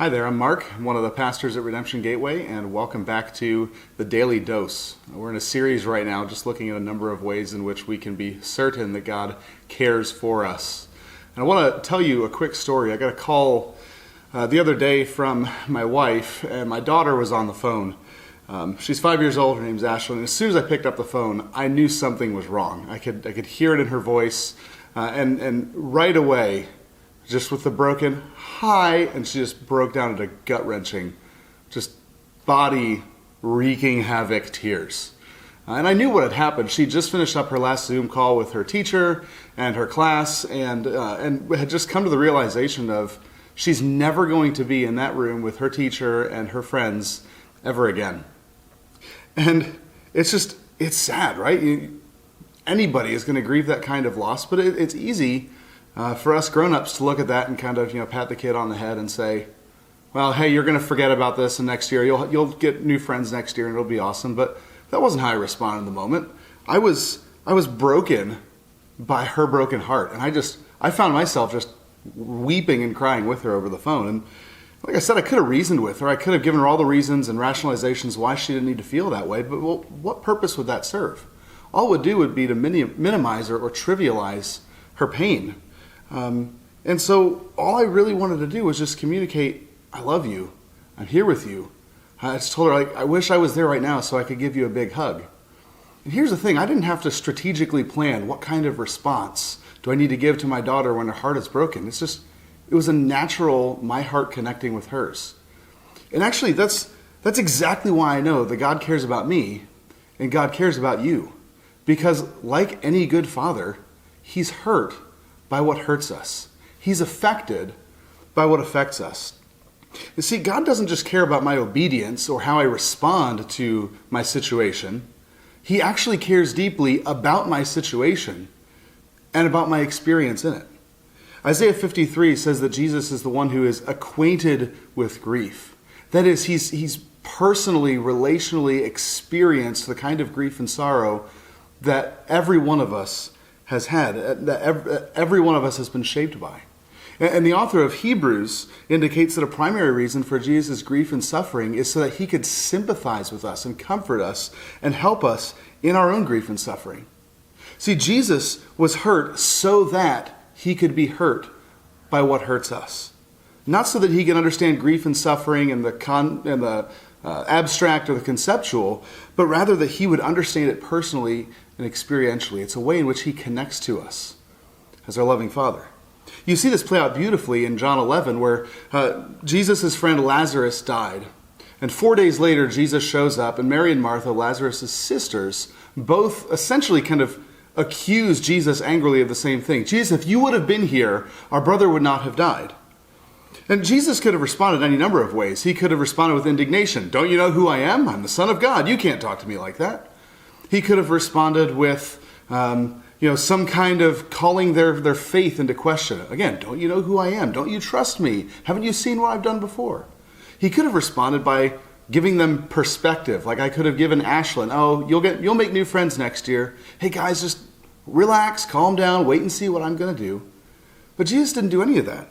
Hi there, I'm Mark. I'm one of the pastors at Redemption Gateway, and welcome back to the Daily Dose. We're in a series right now just looking at a number of ways in which we can be certain that God cares for us. And I want to tell you a quick story. I got a call the other day from my wife, and my daughter was on the phone. She's 5 years old, her name's Ashley, and as soon as I picked up the phone, I knew something was wrong. I could hear it in her voice, and right away, just with the broken hi, and she just broke down into gut-wrenching, just body-wreaking havoc tears. And I knew what had happened. She just finished up her last Zoom call with her teacher and her class, and had just come to the realization of she's never going to be in that room with her teacher and her friends ever again. And it's sad, right? Anybody is going to grieve that kind of loss, but it's easy for us grown-ups to look at that and kind of, pat the kid on the head and say, well, hey, you're going to forget about this, and next year you'll get new friends next year and it'll be awesome. But that wasn't how I responded in the moment. I was broken by her broken heart, and I found myself just weeping and crying with her over the phone. And like I said, I could have reasoned with her. I could have given her all the reasons and rationalizations why she didn't need to feel that way. But what purpose would that serve? All it would do would be to minimize or trivialize her pain. And so all I really wanted to do was just communicate, I love you. I'm here with you. I just told her, I wish I was there right now so I could give you a big hug. And here's the thing, I didn't have to strategically plan what kind of response do I need to give to my daughter when her heart is broken. It was a natural, my heart connecting with hers. And actually, that's exactly why I know that God cares about me and God cares about you. Because like any good father, he's hurt by what hurts us. He's affected by what affects us. You see, God doesn't just care about my obedience or how I respond to my situation. He actually cares deeply about my situation and about my experience in it. Isaiah 53 says that Jesus is the one who is acquainted with grief. That is, he's personally, relationally experienced the kind of grief and sorrow that every one of us has had, that every one of us has been shaped by. And the author of Hebrews indicates that a primary reason for Jesus' grief and suffering is so that he could sympathize with us and comfort us and help us in our own grief and suffering. See, Jesus was hurt so that he could be hurt by what hurts us. Not so that he can understand grief and suffering and the abstract or the conceptual, but rather that he would understand it personally and experientially. It's a way in which he connects to us as our loving Father. You see this play out beautifully in John 11, where Jesus' friend Lazarus died. And 4 days later, Jesus shows up, and Mary and Martha, Lazarus' sisters, both essentially kind of accuse Jesus angrily of the same thing. Jesus, if you would have been here, our brother would not have died. And Jesus could have responded any number of ways. He could have responded with indignation. Don't you know who I am? I'm the Son of God. You can't talk to me like that. He could have responded with, some kind of calling their faith into question. Again, don't you know who I am? Don't you trust me? Haven't you seen what I've done before? He could have responded by giving them perspective. Like I could have given Ashlyn, you'll make new friends next year. Hey guys, just relax, calm down, wait and see what I'm going to do. But Jesus didn't do any of that.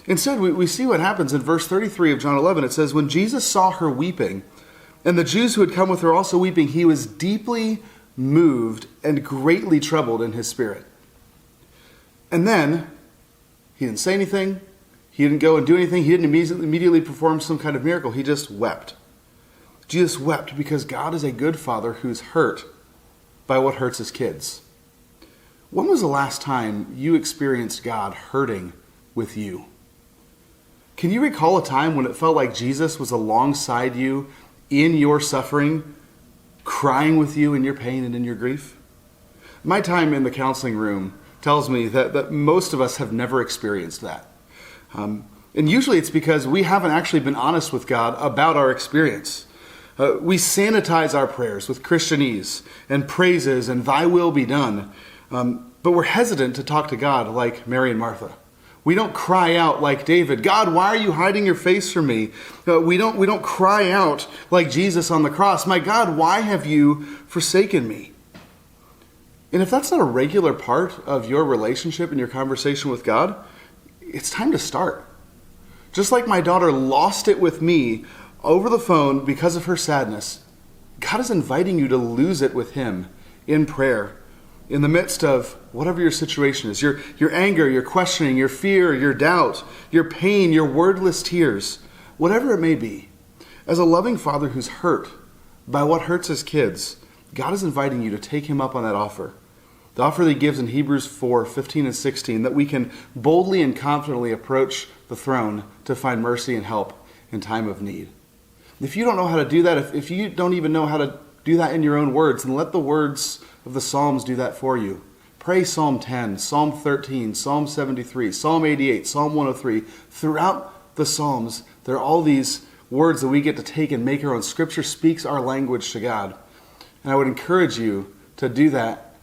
Instead, we see what happens in verse 33 of John 11. It says, when Jesus saw her weeping, and the Jews who had come with her also weeping, he was deeply moved and greatly troubled in his spirit. And then, he didn't say anything. He didn't go and do anything. He didn't immediately perform some kind of miracle. He just wept. Jesus wept because God is a good father who's hurt by what hurts his kids. When was the last time you experienced God hurting with you? Can you recall a time when it felt like Jesus was alongside you in your suffering, crying with you in your pain and in your grief? My time in the counseling room tells me that most of us have never experienced that. And usually it's because we haven't actually been honest with God about our experience. We sanitize our prayers with Christianese and praises and thy will be done. But we're hesitant to talk to God like Mary and Martha. We don't cry out like David, God, why are you hiding your face from me? We don't cry out like Jesus on the cross, my God, why have you forsaken me? And if that's not a regular part of your relationship and your conversation with God, it's time to start. Just like my daughter lost it with me over the phone because of her sadness, God is inviting you to lose it with him in prayer. In the midst of whatever your situation is, your anger, your questioning, your fear, your doubt, your pain, your wordless tears, whatever it may be. As a loving father who's hurt by what hurts his kids, God is inviting you to take him up on that offer. The offer that he gives in Hebrews 4:15 and 16, that we can boldly and confidently approach the throne to find mercy and help in time of need. If you don't know how to do that, if you don't even know how to do that in your own words, then let the words of the Psalms do that for you. Pray Psalm 10, Psalm 13, Psalm 73, Psalm 88, Psalm 103. Throughout the Psalms, there are all these words that we get to take and make our own. Scripture speaks our language to God. And I would encourage you to do that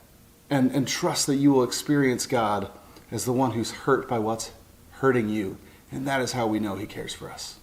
and trust that you will experience God as the one who's hurt by what's hurting you. And that is how we know he cares for us.